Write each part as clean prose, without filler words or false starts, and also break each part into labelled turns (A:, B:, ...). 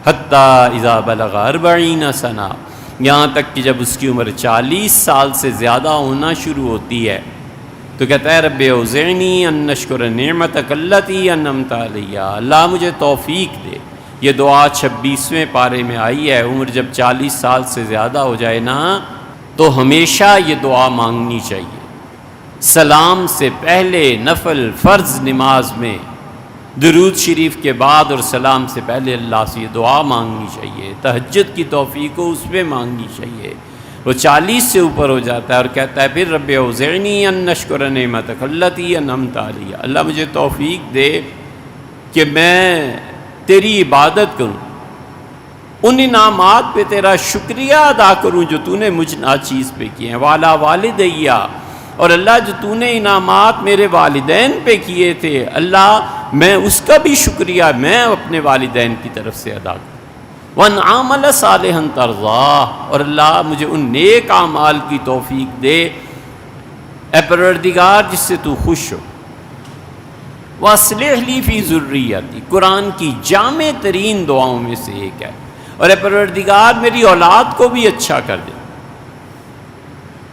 A: حتیٰ اذا بلغ 40 سنہ، یہاں تک کہ جب اس کی عمر 40 سال سے زیادہ ہونا شروع ہوتی ہے تو کہتا ہے رب اوزعنی ان اشکر نعمتک التی انعمت علی، اللہ مجھے توفیق دے۔ یہ دعا 26ویں پارے میں آئی ہے۔ عمر جب 40 سال سے زیادہ ہو جائے نا تو ہمیشہ یہ دعا مانگنی چاہیے۔ سلام سے پہلے نفل فرض نماز میں درود شریف کے بعد اور سلام سے پہلے اللہ سے یہ دعا مانگنی چاہیے۔ تہجد کی توفیق کو اس میں مانگنی چاہیے۔ وہ 40 سے اوپر ہو جاتا ہے اور کہتا ہے پھر رب اوزعنی ان اشکر نعمتک التی انعمت علی، اللہ مجھے توفیق دے کہ میں تیری عبادت کروں، ان انعامات پہ تیرا شکریہ ادا کروں جو تو نے مجھ ناچیز پہ کیے ہیں، والا والدیہ، اور اللہ جو تو نے انعامات میرے والدین پہ کیے تھے اللہ میں اس کا بھی شکریہ میں اپنے والدین کی طرف سے ادا کروں۔ وَأَنْ عَمَلَ صَالِحًا تَرْضَاهُ، اور اللہ مجھے ان نیک اعمال کی توفیق دے اے پروردگار جس سے تو خوش ہو۔ وَأَصْلِحْ لِي فِي ذُرِّيَّتِي، قرآن کی جامع ترین دعاؤں میں سے ایک ہے، اور اے پروردگار میری اولاد کو بھی اچھا کر دے۔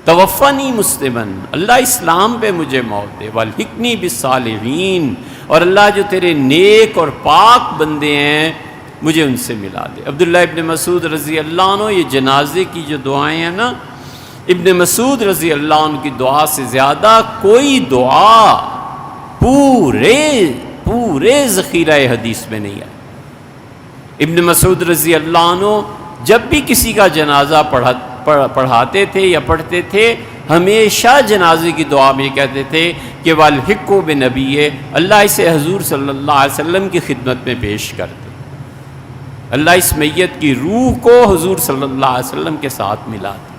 A: توفنی مسلمن، اللہ اسلام پہ مجھے موت دے۔ والحقنی بالصالحین، اور اللہ جو تیرے نیک اور پاک بندے ہیں مجھے ان سے ملا دے۔ عبداللہ ابن مسعود رضی اللہ عنہ، یہ جنازے کی جو دعائیں ہیں نا، ابن مسعود رضی اللہ عنہ کی دعا سے زیادہ کوئی دعا پورے ذخیرہ حدیث میں نہیں ہے۔ ابن مسعود رضی اللہ عنہ جب بھی کسی کا جنازہ پڑھاتے تھے یا پڑھتے تھے ہمیشہ جنازے کی دعا میں کہتے تھے کہ والحقہ بنبی، اللہ اسے حضور صلی اللہ علیہ وسلم کی خدمت میں پیش کر دے، اللہ اس میت کی روح کو حضور صلی اللہ علیہ وسلم کے ساتھ ملا دے۔